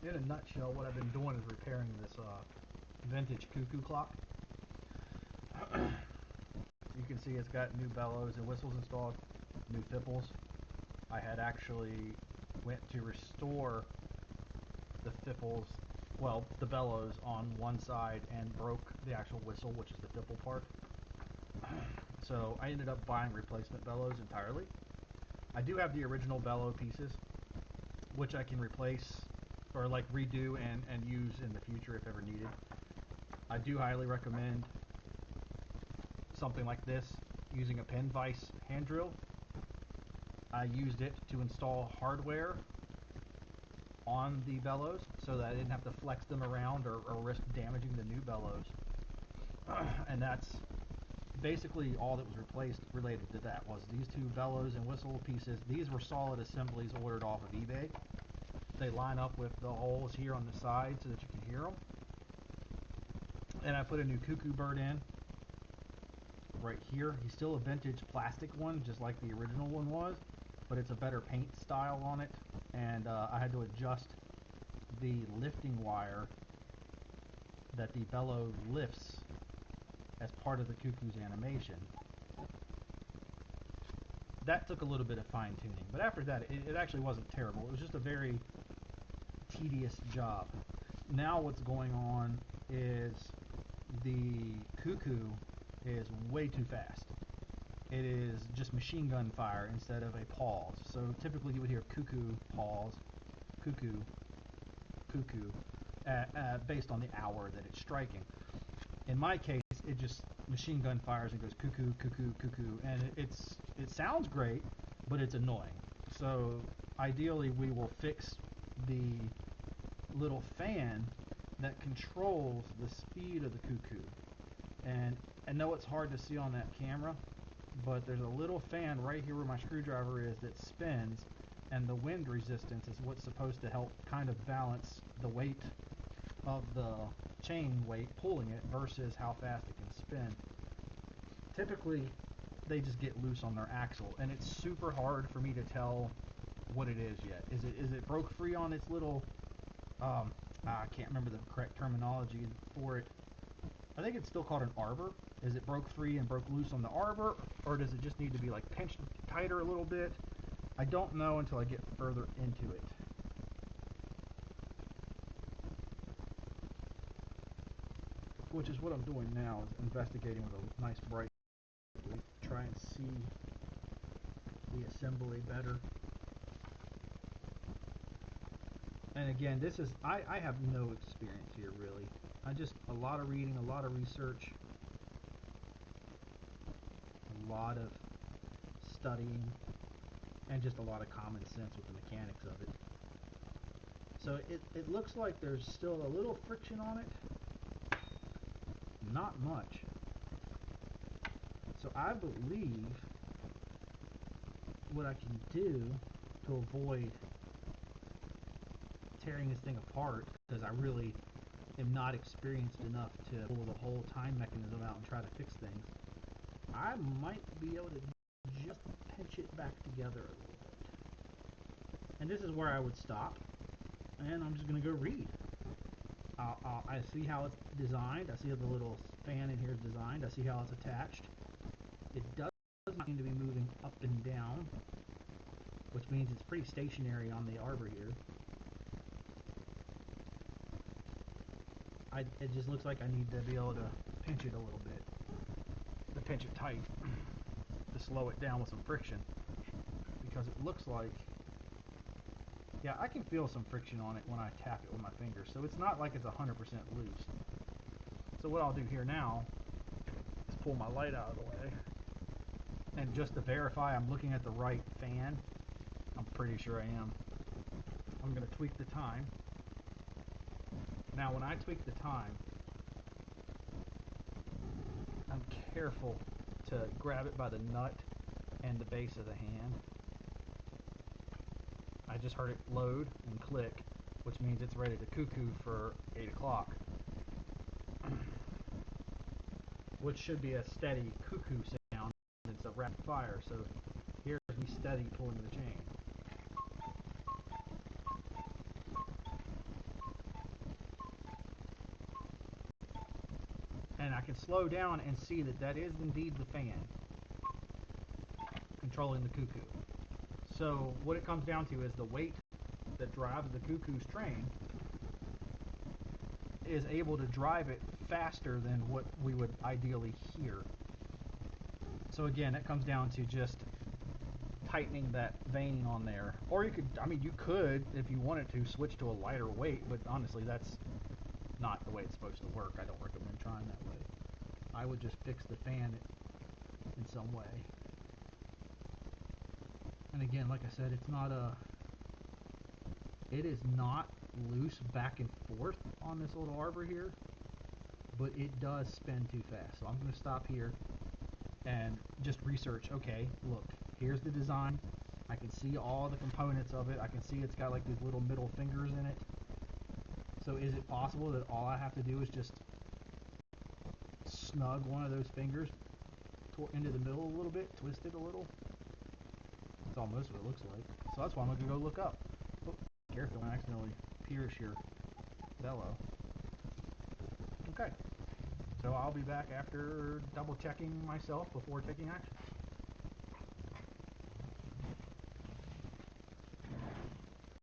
in a nutshell, what I've been doing is repairing this vintage Cuckoo clock. You can see it's got new bellows and whistles installed, new fipples. I had actually went to restore the fipples, well, the bellows on one side and broke the actual whistle, which is the fipple part. So I ended up buying replacement bellows entirely. I do have the original bellow pieces, which I can replace or like redo and use in the future if ever needed. I do highly recommend something like this using a pin vise hand drill. I used it to install hardware on the bellows so that I didn't have to flex them around or risk damaging the new bellows. And that's basically all that was replaced related to that was these two bellows and whistle pieces. These were solid assemblies ordered off of eBay. They line up with the holes here on the side so that you can hear them. And I put a new Cuckoo bird in right here. He's still a vintage plastic one, just like the original one was, but it's a better paint style on it. And I had to adjust the lifting wire that the bellow lifts as part of the Cuckoo's animation. That took a little bit of fine tuning, but after that it actually wasn't terrible. It was just a very tedious job. Now what's going on is the Cuckoo is way too fast. It is just machine gun fire instead of a pause. So typically you would hear cuckoo, pause, cuckoo, cuckoo, based on the hour that it's striking. In my case, it just machine gun fires and goes cuckoo, cuckoo, cuckoo, and it sounds great, but it's annoying. So ideally we will fix the little fan that controls the speed of the Cuckoo. And I know it's hard to see on that camera, but there's a little fan right here where my screwdriver is that spins, and the wind resistance is what's supposed to help kind of balance the weight of the chain weight pulling it versus how fast it can spin. Typically they just get loose on their axle, and it's super hard for me to tell what it is yet. Is it broke free on its little I can't remember the correct terminology for it. I think it's still called an arbor. Is it broke free and broke loose on the arbor, or does it just need to be like pinched tighter a little bit? I don't know until I get further into it. Which is what I'm doing now, is investigating with a nice bright light, try and see the assembly better. And again, this is, I have no experience here really. A lot of reading, a lot of research, a lot of studying, and just a lot of common sense with the mechanics of it. So it looks like there's still a little friction on it. Not much. So I believe what I can do to avoid tearing this thing apart, because I really am not experienced enough to pull the whole time mechanism out and try to fix things, I might be able to just pinch it back together a little bit. And this is where I would stop, and I'm just going to go read. I see how it's designed. I see how the little fan in here is designed. I see how it's attached. It does not seem to be moving up and down, which means it's pretty stationary on the arbor here. It just looks like I need to be able to pinch it a little bit, to pinch it tight, to slow it down with some friction, because it looks like, yeah, I can feel some friction on it when I tap it with my fingers, so it's not like it's 100% loose. So what I'll do here now is pull my light out of the way, and just to verify I'm looking at the right fan, I'm pretty sure I am, I'm going to tweak the time. Now when I tweak the time, I'm careful to grab it by the nut and the base of the hand. I just heard it load and click, which means it's ready to cuckoo for 8 o'clock. Which should be a steady cuckoo sound. It's a rapid fire, so here's me steady pulling the chain. can slow down and see that that is indeed the fan controlling the Cuckoo. So what it comes down to is the weight that drives the Cuckoo's train is able to drive it faster than what we would ideally hear. So again, it comes down to just tightening that vane on there. Or you could, I mean, you could, if you wanted to, switch to a lighter weight, but honestly, that's not the way it's supposed to work. I don't recommend trying that way. I would just fix the fan in some way. And again, like I said, it's not it is not loose back and forth on this little arbor here, but it does spin too fast. So I'm going to stop here and just research. Okay, look, here's the design. I can see all the components of it. I can see it's got like these little middle fingers in it. So is it possible that all I have to do is just snug one of those fingers into the middle a little bit, twist it a little? That's almost what it looks like. So that's why I'm going to go look up. Oh, careful, I accidentally pierce your bellow. Okay, so I'll be back after double checking myself before taking action.